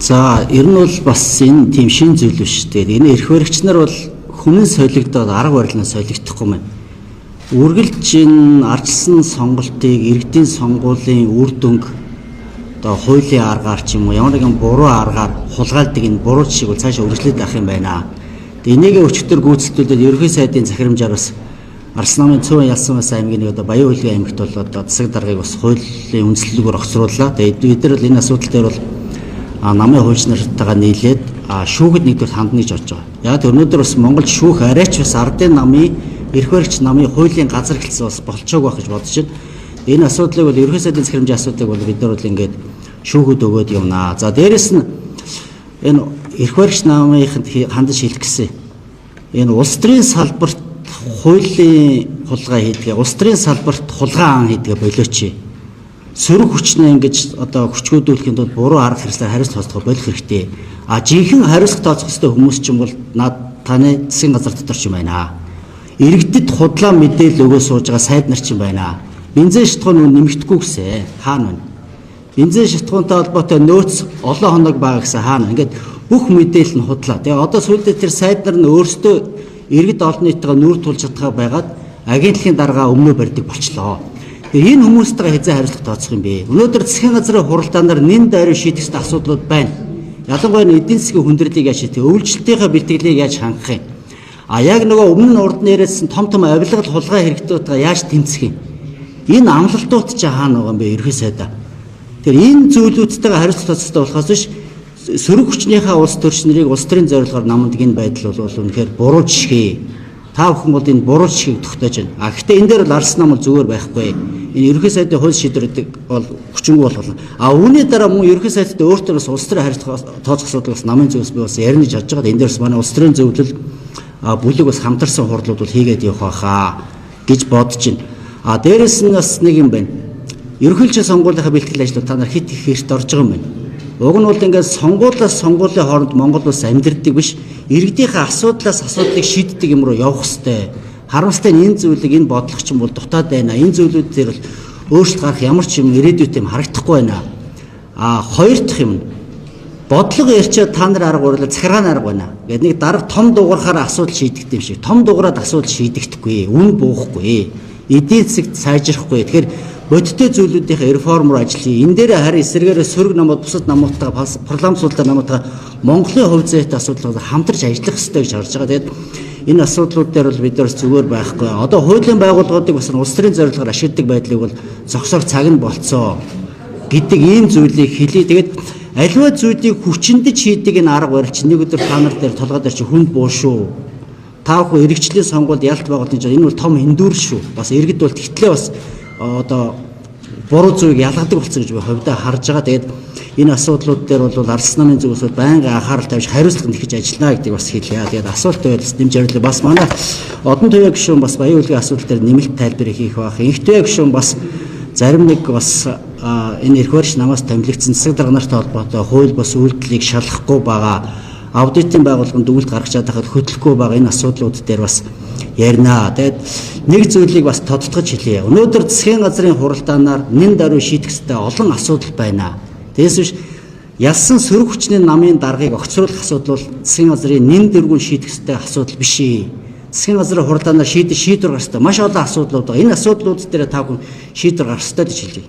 За ер нь бол бас энэ тийм шин зүйл биш. Тэгээд энэ эрх баригч нар бол хүнэн солигдоод арга барилнаа солигдохгүй мэн. Үргэлжин ардчилсан сонголтыг иргэдийн сонгуулийн үр дүнг одоо хуулийн аргаар ч юм уу ямар нэгэн буруу аргаар хулгайлдаг энэ буруу жишийг бол цаашаа үргэлжлээд авах юм байна. Тэгээд энийг өчтөр гүйцэтгүүлээд ерөнхий сайдын захирамжаар бас Арс намын цөөн ялсан бас аймгийн одоо Баян Хөлгийн аймагт бол одоо засаг даргыг бас хуулийн үндслэлгээр огцрууллаа. Тэгээд бид нар бол энэ асуудал дээр бол намын хуульч нартайгаа нийлээд шүүхэд нэгдүгээр хандна гэж бодож байгаа. Яг өнөөдөр бас Монгол шүүх арайч бас ардын намын эрх баригч намын хуулийн газар хэлсэн бас болцоог байх гэж бодож байна. Энэ асуудлыг бол ерөнхий сайдын захирамжийн асуудлыг бол бид нар бол ингээд шүүхэд өгөөд юмнаа. За дээрэс нь энэ эрх баригч намынханд хандаж шилжчихсэн. Энэ улс төрийн салбарт хуулийн хулгай хийдгээ, улс төрийн салбарт хулгай ан хийдгээ болооч. Сөрөг хүчнээ ингэж одоо хүчгүүдүүлэхэд бол буруу арга хэрэгслээр хариуцлах тооцох болох хэрэгтэй. Жинхэнэ хариуцлах тооцох ёстой хүмүүс ч юм бол таны засгийн газар дотор ч юм байна. Иргэдэд худлаа мэдээлэл өгөө сууж байгаа сайд нар ч юм байна. Бензин шатхуун нэмэгдэхгүй гэсэн хаана вэ? Бензин шатхуунтай холбоотой нөөц олон хоног байгаа гэсэн хаана. Ингээд бүх мэдээлэл нь худлаа. Тэгээ одоо сүүлдээ тэр сайд нар нь өөрсдөө иргэд олон нийтэйгээ нүүр тулж чадхаа байгаад агентлагийн дарга өмнөө барьдаг болчлоо. Тэгээ энэ хүмүүстэйгээ хэзээ хариуцлах тооцох юм бэ? Өнөөдөр засгийн газрын хуралдаанаар нэн дайруу шийдэх асуудлууд байна. Ялангуяа эдийн засгийн хүндрэлийг яаж шийдэх, өвлөлтийнхээ бэлтгэлийг яаж хангах юм? Яг нөгөө өмнө нь урд нэрээсэн том авилгал хулгай хэрэгтүүдээ яаж тэмцэх юм? Энэ амлалтууд ч хаана байгаа юм бэ ерхий сайдаа. Тэр энэ зүйлүүдтэйгээ хариуцлах тооцохтой болохоос биш сөрөг хүчнийхээ улс төрч нарыг улс төрийн зорилгоор намдаг энэ байдал бол үнэхээр буруу жишээ. Та бүхэн бол энэ буруу жишгийг тогтоож байна. Гэхдээ энэ дээр бол арс нам зүгээр байхгүй. Энэ ерөнхий сайдын хууль шийдвэрүүд бол хүчингүй болох. Үүний дараа мөн ерөнхий сайдтай өөртөө бас улс төрийн харилцаа тооцох асуудал бас намын зөвс би бас ярина гэж бодож байгаа. Энэ дээрс манай улс төрийн зөвлөл бүлэг бас хамтарсан хурлууд бол хийгээд явах байхаа гэж бодож байна. Дээрээс нь бас нэг юм байна. Ерөнхийлөгчийн сонгуулийн бэлтгэл ажлууд та нар хит их эрт орж байгаа юм байна. Уг нь бол ингээд сонгуулиас сонгуулийн хооронд Монгол улс амьдэрдэг биш, иргэдийнхээ асуудлаас асуудлыг шийддэг юм руу явах хэрэгтэй. Харамсалтай нь энэ зүйлийг энэ бодлогоч юм бол дутаад байна. Энэ зүйлүүд дээр бол өөрчлөлт гарах ямар ч юм ирээдүйд юм харагдахгүй байна. Хоёр дахь юм бодлого ярьчаад та нар арга барилаа захиргааны арга байна. Ингээд нэг дарга том дуурахаараа асуудал шийдэгдэв юм шиг. Том дуурайд асуудал шийдэгдэхгүй, үн буухгүй, эдийн засагт сайжрахгүй. Тэгэхээр бодиттой зүйлүүдийн реформ руу ажил хий. Энэ дээр харин эсрэгээрээ сөрөг намууд бусад намуудтайгаа парламентуудтай намуудтайгаа Монголын хувь зүйтэй асуудлууд хамтарч ажиллах хэрэгтэй гэж харж байгаа. Тэгээд энэ асуудлууд дээр бол бид нар зүгээр байхгүй. Одоо хуулийн байгууллагуудыг бас улс төрийн зорилгоор ашигладаг байдлыг бол зогсоох цаг нь болцоо гэдэг ийм зүйлийг хэлий. Тэгээд аливаа зүйлийг хүчиндэж хийдэг энэ арга барил чинь нэг өдөр та нар дээр толгой дээр чи хүнд буу шүү. Та бүхэн иргэжлийн сонгуульд ялт байгуулсан чинь энэ бол том хиндүүр шүү. Бас иргэд бол тэгтлээ бас одоо буруу зүйлийг ялгадаг болсон гэж би хувьдаа харж байгаа. Тэгээд энэ асуудлууд дээр бол Арс намын зүгээс бол байнга анхаарал тавьж хариуцлага нэхэж ажиллана гэдэг бас хэлье. Тэгээд асуулт байвал нэмж хариулъя. Бас манай одон туяа гишүүн бас Баян Хөлгийн асуудал дээр нэмэлт тайлбарыг хийх байх. Инх туяа гишүүн бас зарим нэг бас энэ эрх баригч намаас томилогдсон засаг дарга нартай холбоотой хууль бус үйлдэлийг шалгахгүй байгаа. Аудитын байгууллаганд дүгнэлт гаргаж чадахад хөтлөхгүй байгаа энэ асуудлууд дээр бас ярина. Тэгээд нэг зүйлийг бас тодтогч хэлье. Өнөөдөр засгийн газрын хуралдаанаар нэн даруй шийдэх ёстой олон асуудал байна. Тэгээс биш ялсан сөрөг хүчний намын даргыг огцруулах асуудал бол засгийн газрын нэн дэргүүн шийдэх ёстой асуудал биш ээ. Засгийн газрын хуралдаанаар шийдвэр гарах ёстой маш олон асуудлууд байна. Энэ асуудлууд дээр та бүхэн шийдвэр гаргах ёстой гэж хэлье.